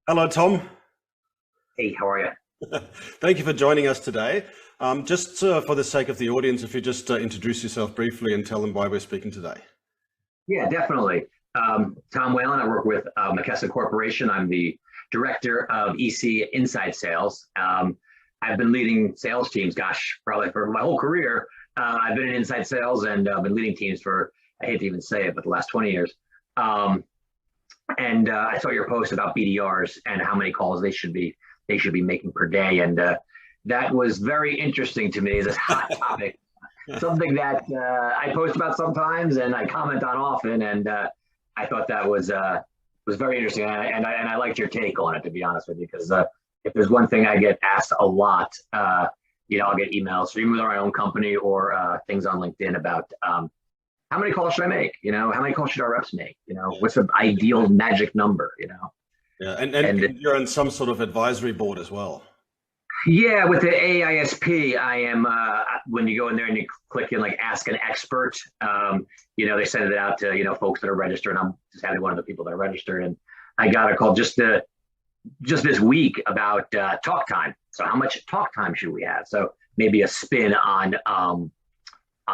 Hello, Tom. Hey, how are you? Thank you for joining us today. Just for the sake of the audience, if you just introduce yourself briefly and tell them why we're speaking today. Yeah, definitely. Tom Whalen, I work with McKesson Corporation. I'm the director of EC Inside Sales. I've been leading sales teams, gosh, probably for my whole career. I've been in inside sales and been leading teams for, I hate to even say it, but the last 20 years. Um, and I saw your post about BDRs and how many calls they should be making per day. And that was very interesting to me as a hot topic, something that I post about sometimes and I comment on often. And I thought that was very interesting, and I liked your take on it, to be honest with you, because if there's one thing I get asked a lot, I'll get emails, even with our own company or things on LinkedIn about how many calls should I make? How many calls should our reps make? What's the ideal magic number? Yeah, and And you're on some sort of advisory board as well. yeah, with the AISP, I am. When you go in there and you click in like Ask an Expert, they send it out to folks that are registered. And I'm just having one of the people that are registered, and I got a call just this week about talk time. So how much talk time should we have? So maybe a spin on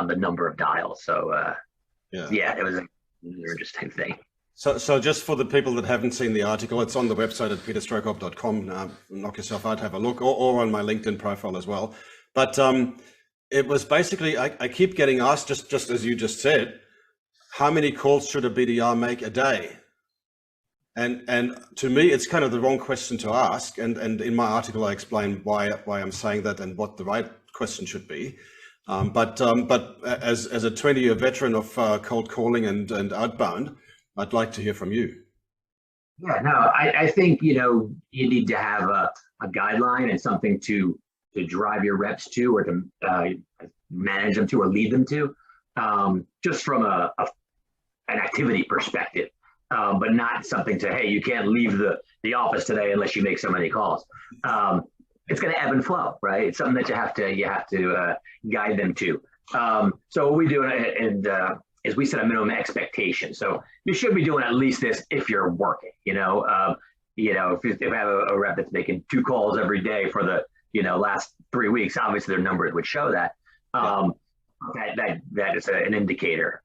the number of dials. So Yeah. yeah, it was an interesting thing. So just for the people that haven't seen the article, it's on the website at peterstrohkorb.com. Knock yourself out, have a look, or on my LinkedIn profile as well. But it was basically, I keep getting asked, just as you just said, how many calls should a BDR make a day? And to me, it's kind of the wrong question to ask. And in my article, I explain why I'm saying that and what the right question should be. But as a 20-year veteran of cold calling and outbound, I'd like to hear from you. Yeah, no, I think you need to have a guideline and something to drive your reps to, or to manage them to, or lead them to, just from an activity perspective, but not something to, hey, you can't leave the office today unless you make so many calls. It's going to ebb and flow, right? It's something that you have to guide them to. So what we do, is we set a minimum expectation. So you should be doing at least this if you're working. If I have a rep that's making 2 calls every day for the last 3 weeks, obviously their numbers would show that. That is an indicator.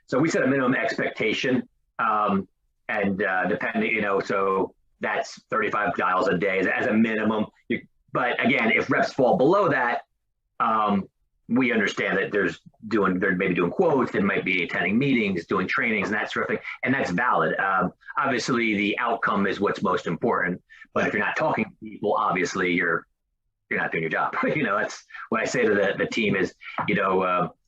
So we set a minimum expectation, and depending, so that's 35 dials a day as a minimum. But again, if reps fall below that, we understand that they're maybe doing quotes, they might be attending meetings, doing trainings, and that sort of thing, and that's valid. Obviously, the outcome is what's most important. But if you're not talking to people, obviously you're not doing your job. That's what I say to the team is,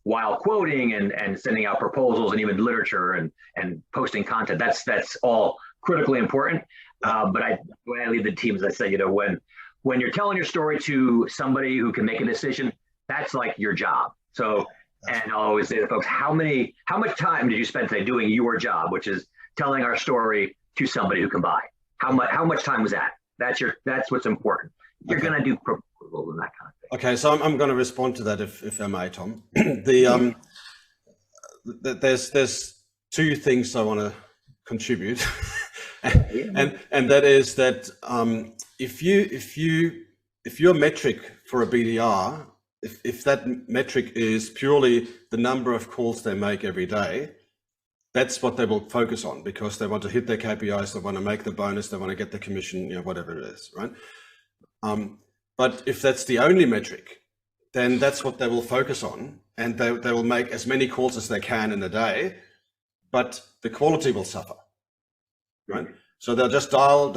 while quoting and sending out proposals and even literature and posting content, that's all critically important. But the way I lead the team is I say, when you're telling your story to somebody who can make a decision, that's like your job. So, and I'll always say to folks, how much time did you spend today doing your job, which is telling our story to somebody who can buy? How much time was that? That's what's important. You're going to do proposals and that kind of thing. Okay, so I'm going to respond to that if I may, Tom. There's 2 things I want to contribute, and that is that if your metric for a BDR, if that metric is purely the number of calls they make every day, that's what they will focus on, because they want to hit their KPIs, they want to make the bonus, they want to get the commission, whatever it is, right? But if that's the only metric, then that's what they will focus on, and they will make as many calls as they can in a day, but the quality will suffer, right? So they'll just dial,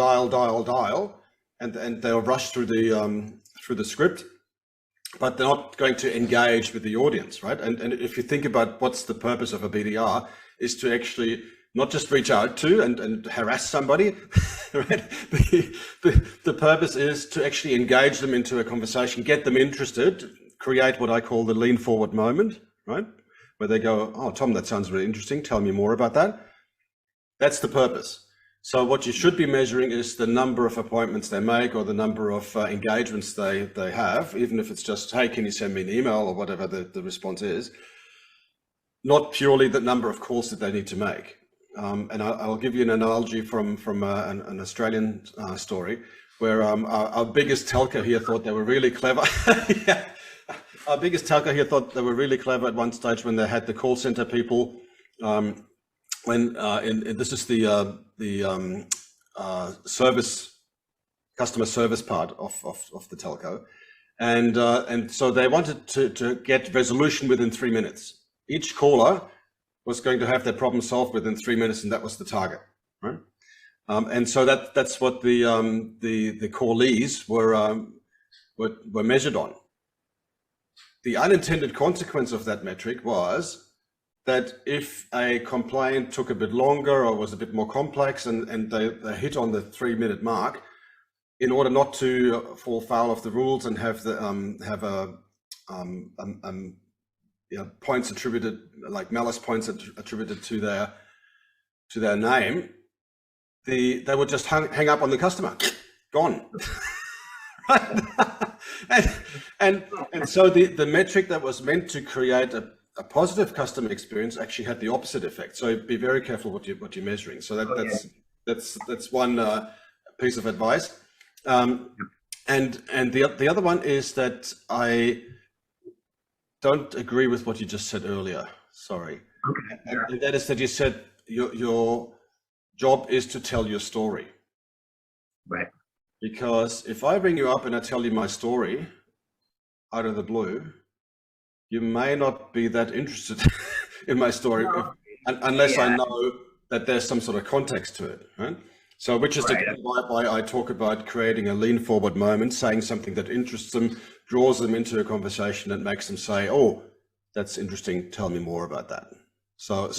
and they'll rush through the script, but they're not going to engage with the audience, right? And if you think about what's the purpose of a BDR, is to actually not just reach out to and harass somebody, right? The purpose is to actually engage them into a conversation, get them interested, create what I call the lean forward moment, right? Where they go, oh, Tom, that sounds really interesting. Tell me more about that. That's the purpose. So what you should be measuring is the number of appointments they make, or the number of engagements they have, even if it's just, hey, can you send me an email, or whatever the response is, not purely the number of calls that they need to make. and I'll give you an analogy from an Australian story, where our biggest telco here thought they were really clever. Yeah. Our biggest telco here thought they were really clever at one stage when they had the call center people. This is the customer service part of the telco, and so they wanted to get resolution within 3 minutes. Each caller was going to have their problem solved within 3 minutes, and that was the target, right? And so that's what the callees were measured on. The unintended consequence of that metric was that if a complaint took a bit longer or was a bit more complex, and they hit on the 3 minute mark, in order not to fall foul of the rules and have points attributed, like malice points attributed to their name, they would just hang up on the customer, gone. and so the metric that was meant to create a positive customer experience actually had the opposite effect. So be very careful what you're measuring. So that's one piece of advice. And the other one is that I don't agree with what you just said earlier. Sorry. Okay. And that is that you said your job is to tell your story. Right. Because if I bring you up and I tell you my story out of the blue, you may not be that interested in my story unless I know that there's some sort of context to it, right? So which is why I talk about creating a lean forward moment, saying something that interests them, draws them into a conversation that makes them say, oh, that's interesting, tell me more about that. So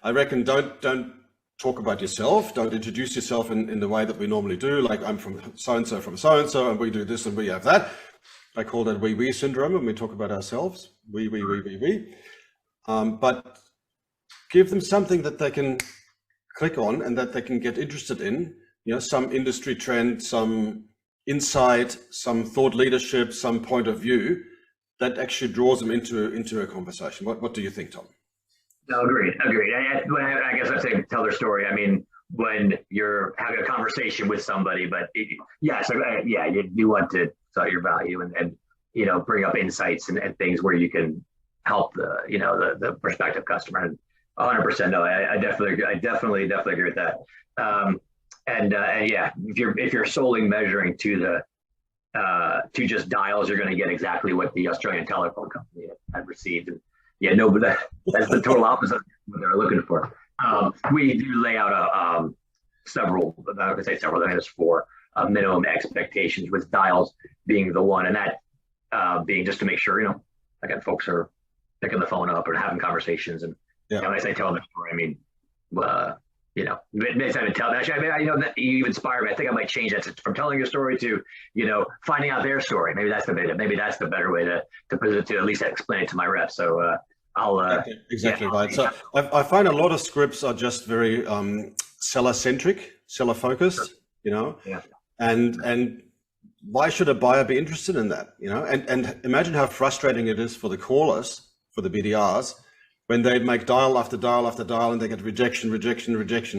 I reckon don't talk about yourself, don't introduce yourself in the way that we normally do, like I'm from so-and-so, and we do this and we have that. I call that we syndrome when we talk about ourselves, we. But give them something that they can click on and that they can get interested in, some industry trend, some insight, some thought leadership, some point of view that actually draws them into a conversation. What do you think, Tom? No, agreed. I guess I'd say tell their story. I mean, when you're having a conversation with somebody, but you want to sell your value and bring up insights and things where you can help the prospective customer. And 100%, no, I definitely agree with that. If you're solely measuring to just dials, you're going to get exactly what the Australian telephone company had received. And but that's the total opposite of what they're looking for. We do lay out several, I would say several, I think there's 4 minimum expectations, with dials being the one, and that being just to make sure, again, folks are picking the phone up or having conversations. And when I say tell them the story, I mean, maybe time to tell. Actually, that you inspire me. I think I might change that from telling your story to, finding out their story. Maybe that's the better way to put it, to at least explain it to my reps. So I'll exactly right. So I find a lot of scripts are just very seller centric, seller focused. And why should a buyer be interested in that? And imagine how frustrating it is for the callers, for the BDRs, when they make dial after dial after dial and they get rejection,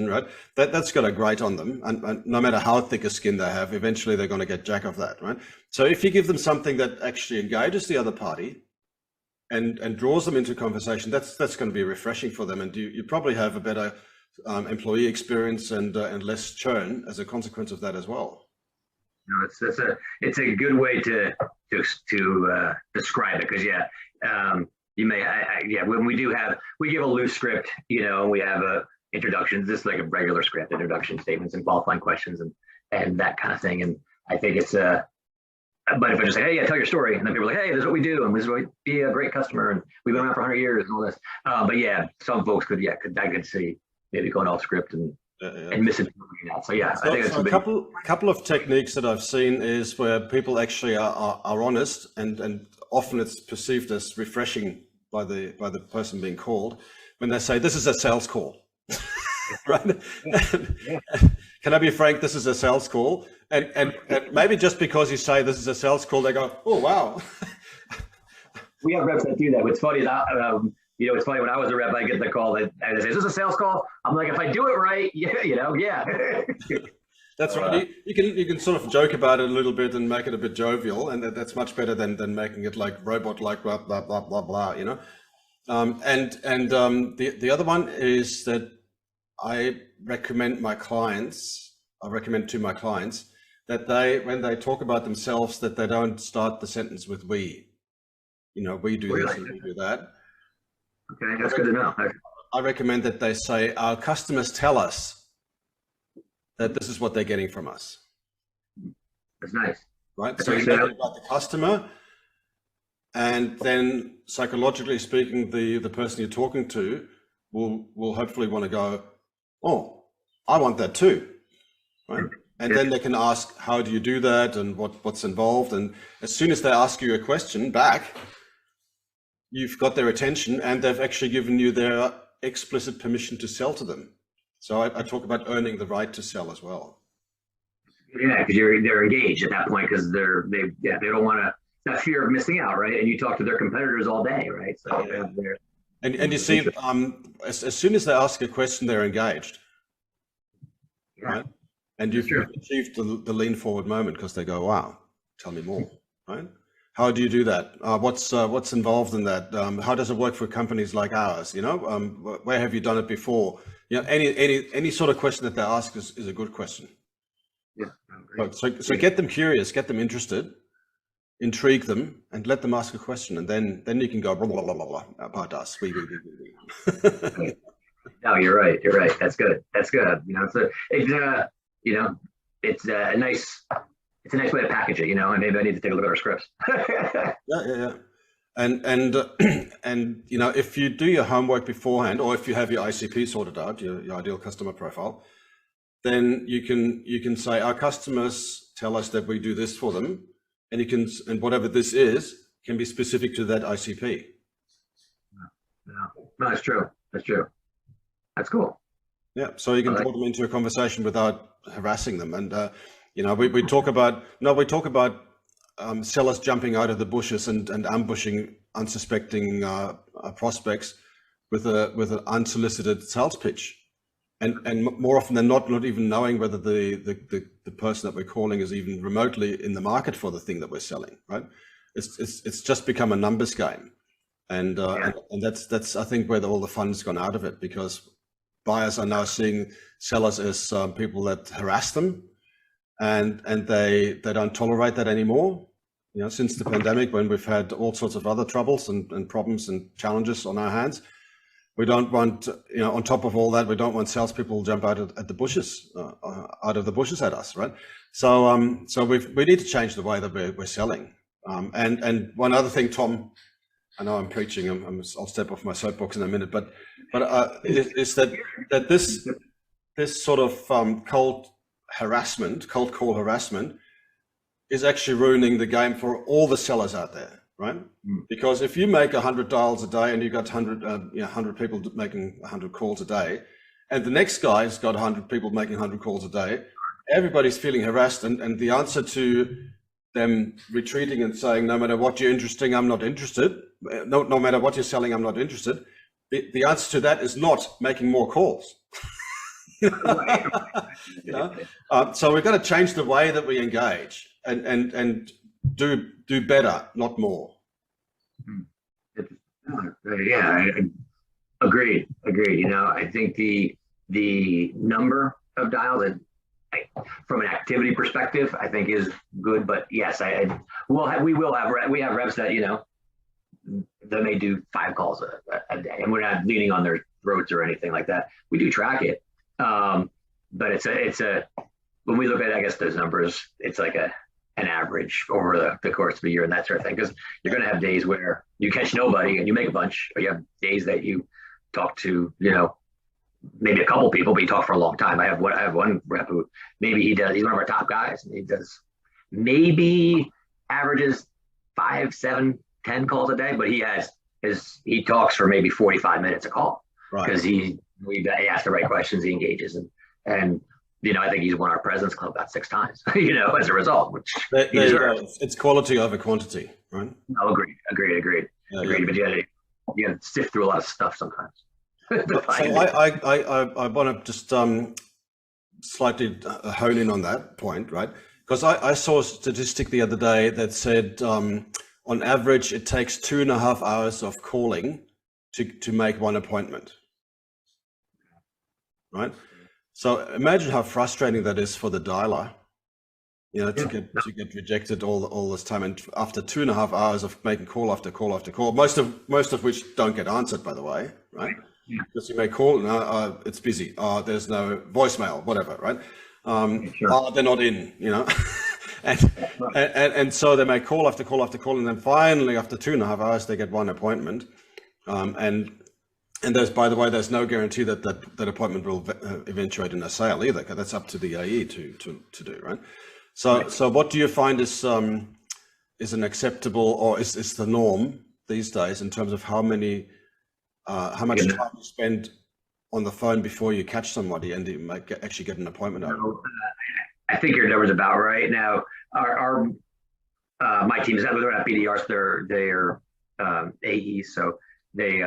right? That's got a grate on them. And no matter how thick a skin they have, eventually they're going to get jack of that, right? So if you give them something that actually engages the other party and draws them into conversation, that's going to be refreshing for them. And you probably have a better employee experience and less churn as a consequence of that as well. It's a good way to describe it, because you may, when we give a loose script, and we have introductions, just like a regular script, introduction statements and qualifying questions and that kind of thing. And I think it's but if I just say, hey, tell your story, and then people are like, hey, this is what we do, and this is what be a great customer, and we've been around for 100 years and all this. But some folks could see maybe going off script and misinterpreting that. So I think it's a couple of techniques that I've seen is where people actually are honest, and often it's perceived as refreshing by the person being called when they say, this is a sales call. Right? Can I be frank? This is a sales call. And maybe just because you say this is a sales call, they go, oh, wow. We have reps that do that. What's funny is It's funny, when I was a rep, I get the call that I say, is this a sales call? I'm like, if I do it right, yeah. That's right. You can sort of joke about it a little bit and make it a bit jovial, and that's much better than making it like robot, like blah blah blah blah blah. The other one is that I recommend to my clients that when they talk about themselves, that they don't start the sentence with we. We do this and we do that. Okay, that's good to know. I recommend that they say, our customers tell us that this is what they're getting from us. That's nice. Right? So you know about the customer, and then psychologically speaking, the person you're talking to will hopefully want to go, oh, I want that too. Right? And then they can ask, how do you do that, and what's involved? And as soon as they ask you a question back, you've got their attention, and they've actually given you their explicit permission to sell to them. So I talk about earning the right to sell as well. Yeah, because they're engaged at that point, because they don't want to, that fear of missing out, right? And you talk to their competitors all day, right? So and you see, as soon as they ask a question, they're engaged, right? And you've achieved the lean forward moment, because they go, wow, tell me more, right? How do you do that? What's involved in that? How does it work for companies like ours? Where have you done it before? Any sort of question that they ask is a good question. Yeah. So get them curious, get them interested, intrigue them, and let them ask a question, and then you can go blah blah blah blah about us. We. No, you're right. You're right. That's good. That's good. It's a nice way to package it, and maybe I need to take a look at our scripts. Yeah. And if you do your homework beforehand, or if you have your ICP sorted out, your ideal customer profile, then you can say, our customers tell us that we do this for them, and whatever this is can be specific to that ICP. No, that's true. That's true. That's cool. Yeah, so you can draw them into a conversation without harassing them. And we talk about sellers jumping out of the bushes and ambushing unsuspecting prospects with an unsolicited sales pitch, and more often than not even knowing whether the person that we're calling is even remotely in the market for the thing that we're selling. Right? It's just become a numbers game, and that's I think where all the fun's gone out of it, because buyers are now seeing sellers as people that harass them, and they don't tolerate that anymore. Since the pandemic, when we've had all sorts of other troubles and problems and challenges on our hands, we don't want, on top of all that, we don't want salespeople to jump out of the bushes at us, right? So we need to change the way that we're selling. And one other thing, Tom, I know I'm preaching. I'll step off my soapbox in a minute, but is that this sort of cold call harassment is actually ruining the game for all the sellers out there, right? Because if you make 100 dials a day and you've got 100 people making 100 calls a day, and the next guy's got 100 people making 100 calls a day, everybody's feeling harassed, and the answer to them retreating and saying, no matter what you're interesting, I'm not interested. No matter what you're selling, I'm not interested. The answer to that is not making more calls. So we've got to change the way that we engage and do better, not more. Yeah, agreed. I think the number of dials, from an activity perspective, I think is good. But yes, we have reps that that may do 5 calls a day, and we're not leaning on their throats or anything like that. We do track it, but it's a when we look at, I guess, those numbers, it's like an average over the course of a year and that sort of thing. Because you're going to have days where you catch nobody and you make a bunch, or you have days that you talk to maybe a couple people, but you talk for a long time. I have one rep who he's one of our top guys, and he does maybe averages 5, 7, 10 calls a day, but he talks for maybe 45 minutes a call, because he asks the right questions, he engages, and I think he's won our President's Club about 6 times, as a result, which he deserves. It's quality over quantity, right? No, agreed. Yeah. But you sift through a lot of stuff sometimes. So I want to just slightly hone in on that point, right? Because I saw a statistic the other day that said on average it takes 2.5 hours of calling to make one appointment, right? So imagine how frustrating that is for the dialer, to get rejected all this time, and after 2.5 hours of making call after call after call, most of which don't get answered, by the way, right? Because you may call, no, it's busy. There's no voicemail, whatever, right? They're not in, and so they may call after call after call, and then finally, after 2.5 hours, they get one appointment, and there's, by the way, there's no guarantee that appointment will eventuate in a sale either. Because that's up to the AE to do, right? So what do you find is an acceptable, or is the norm these days in terms of how much time you spend on the phone before you catch somebody and you might actually get an appointment out? I think your number's about right. Now, our my team is, they're not BDRs, they're AEs, so they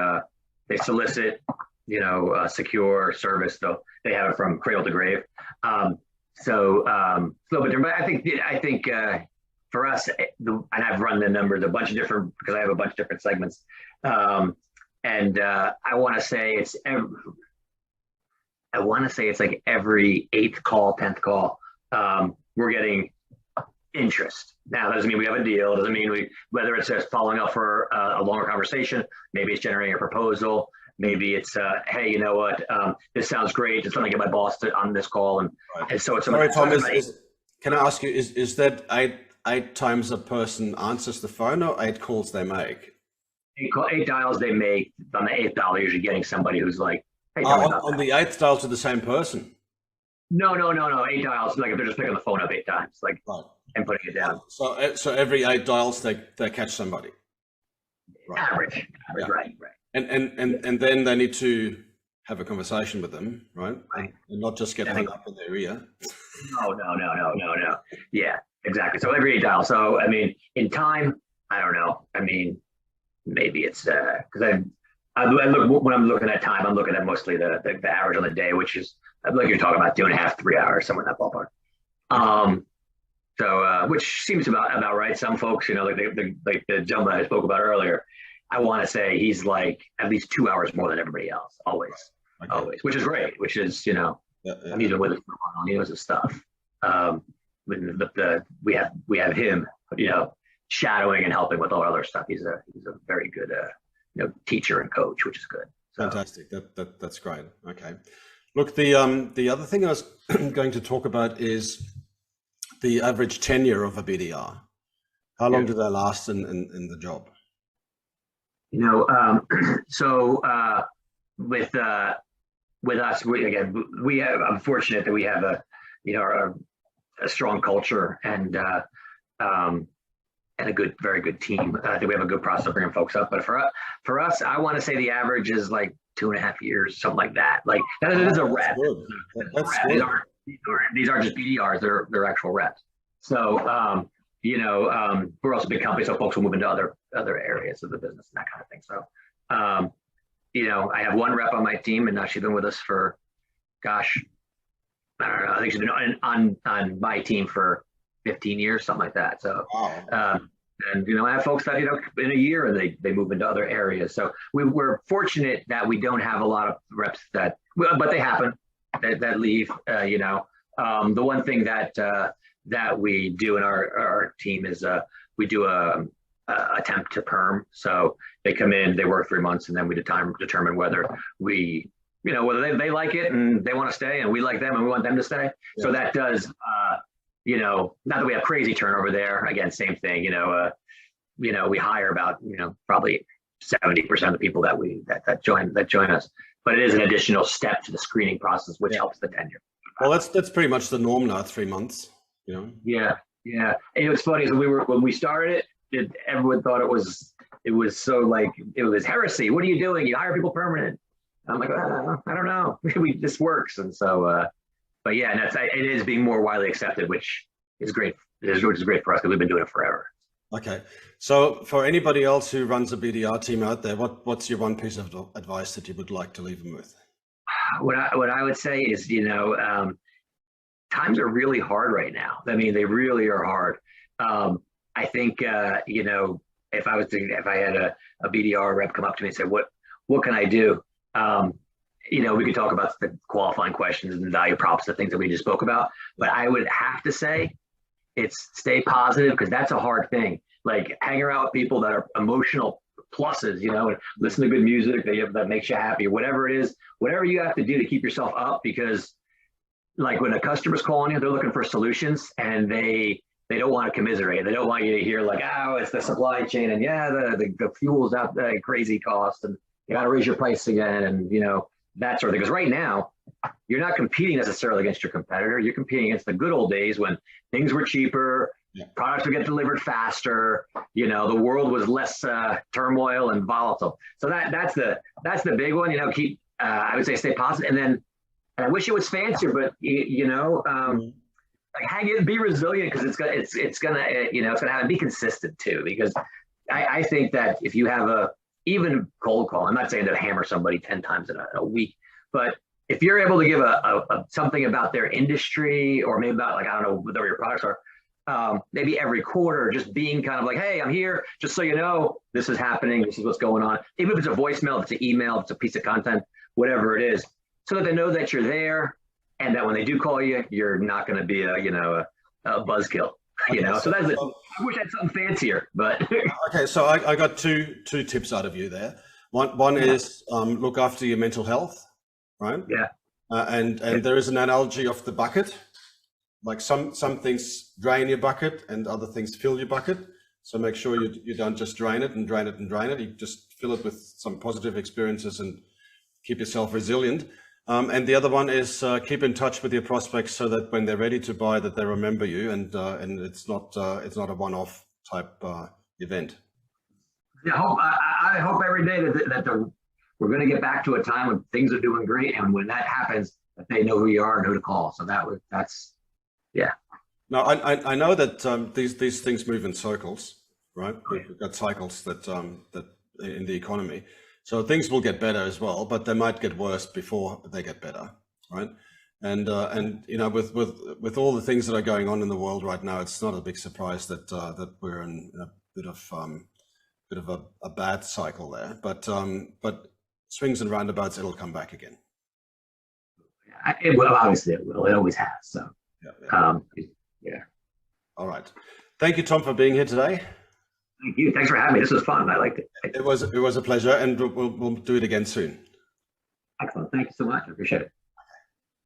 solicit, secure service. So they have it from cradle to grave. So a little bit different. But I think for us, and I've run the numbers a bunch of different, because I have a bunch of different segments. And I want to say it's like every 8th call, 10th call, we're getting interest. Now, that doesn't mean we have a deal. It doesn't mean whether it's just following up for a longer conversation, maybe it's generating a proposal, maybe it's, hey, you know what, this sounds great. Just let me get my boss on this call. And so it's— Sorry, Tom, can I ask you, is that eight times a person answers the phone, or 8 calls they make? 8 dials they make. On the 8th dial, they're usually getting somebody who's like, hey, on the 8th dial to the same person? No. 8 dials, like if they're just picking the phone up 8 times, like, right, and putting it down. So every 8 dials, they catch somebody. Right. Average, yeah. Right. And then they need to have a conversation with them, right? And not just get hung up in their ear. No. Yeah, exactly. So every 8 dials. So, I mean, in time, I don't know. I mean, maybe it's because I look, when I'm looking at time, I'm looking at mostly the average on the day, which is like you're talking about 2.5, 3 hours, somewhere in that ballpark. So which seems about right. Some folks, like the gentleman I spoke about earlier, I want to say he's like at least 2 hours more than everybody else, always, which is great. Which is, I'm even with him on his stuff. We have him, shadowing and helping with all our other stuff. He's a very good teacher and coach, which is good. So. Fantastic. That's great. Okay. Look, the other thing I was going to talk about is the average tenure of a BDR. How long do they last in the job? So with us, I'm fortunate that we have a strong culture and a very good team. I think we have a good process of bringing folks up. But for us, I want to say the average is like 2.5 years, something like that. Like that is a rep. That's good. These aren't just BDRs; they're actual reps. So we're also a big company, so folks will move into other areas of the business and that kind of thing. So I have one rep on my team, and now she's been with us for, gosh, I don't know. I think she's been on my team for 15 years, something like that. So, and I have folks that in a year and they move into other areas. So we're fortunate that we don't have a lot of reps but they happen that leave. The one thing that we do in our team is we do a attempt to perm. So they come in, they work 3 months, and then we determine whether whether they like it and they want to stay, and we like them and we want them to stay. Yeah. So that does, not that we have crazy turnover there. Again, same thing. We hire about probably 70% of the people that join us, but it is an additional step to the screening process, which helps the tenure. Well, that's pretty much the norm now. 3 months. Yeah. And it's funny. So when we started it, everyone thought it was so like it was heresy. What are you doing? You hire people permanent. I'm like, I don't know. This works. And so, but yeah, and it is being more widely accepted, which is great. Which is great for us because we've been doing it forever. Okay. So for anybody else who runs a BDR team out there, what's your one piece of advice that you would like to leave them with? What I would say is, times are really hard right now. I mean, they really are hard. I think, if I had a BDR rep come up to me and say, what can I do? We could talk about the qualifying questions and value props, the things that we just spoke about, but I would have to say it's stay positive, because that's a hard thing. Like, hang around with people that are emotional pluses, and listen to good music that makes you happy, whatever it is, whatever you have to do to keep yourself up, because like when a customer's calling you, they're looking for solutions, and they don't want to commiserate. They don't want you to hear like, oh, it's the supply chain, and yeah, the fuel's out the crazy cost, and you got to raise your price again, and that sort of thing. Because right now, you're not competing necessarily against your competitor. You're competing against the good old days when things were cheaper, products would get delivered faster. The world was less turmoil and volatile. So that's the big one. Keep I would say stay positive, and I wish it was fancier, but like hang in, be resilient, because it's gonna have to be consistent too. Because I think that if you have even cold call, I'm not saying to hammer somebody 10 times in a week, but if you're able to give a something about their industry, or maybe about, like, I don't know, whatever your products are, maybe every quarter, just being kind of like, hey, I'm here, just so you know, this is happening, this is what's going on. Even if it's a voicemail, if it's an email, if it's a piece of content, whatever it is, so that they know that you're there, and that when they do call you, you're not going to be a buzzkill. So that's it. I wish I had something fancier, but okay. So I got two tips out of you there. One is look after your mental health, right? Yeah. And there is an analogy of the bucket. Like some things drain your bucket, and other things fill your bucket. So make sure you don't just drain it and drain it and drain it. You just fill it with some positive experiences and keep yourself resilient. And the other one is keep in touch with your prospects, so that when they're ready to buy, that they remember you, and it's not a one-off type event. Yeah, I hope every day that we're going to get back to a time when things are doing great, and when that happens, that they know who you are and who to call. So that's. Now I know that these things move in circles, right? We've got cycles that in the economy. So things will get better as well, but they might get worse before they get better, right? And with all the things that are going on in the world right now, it's not a big surprise that we're in a bit of a bad cycle there. But swings and roundabouts, it'll come back again. It will, obviously it will. It always has. So yeah. All right. Thank you, Tom, for being here today. Thank you. Thanks for having me. This was fun. I liked it. It was a pleasure, and we'll do it again soon. Excellent. Thank you so much. I appreciate it.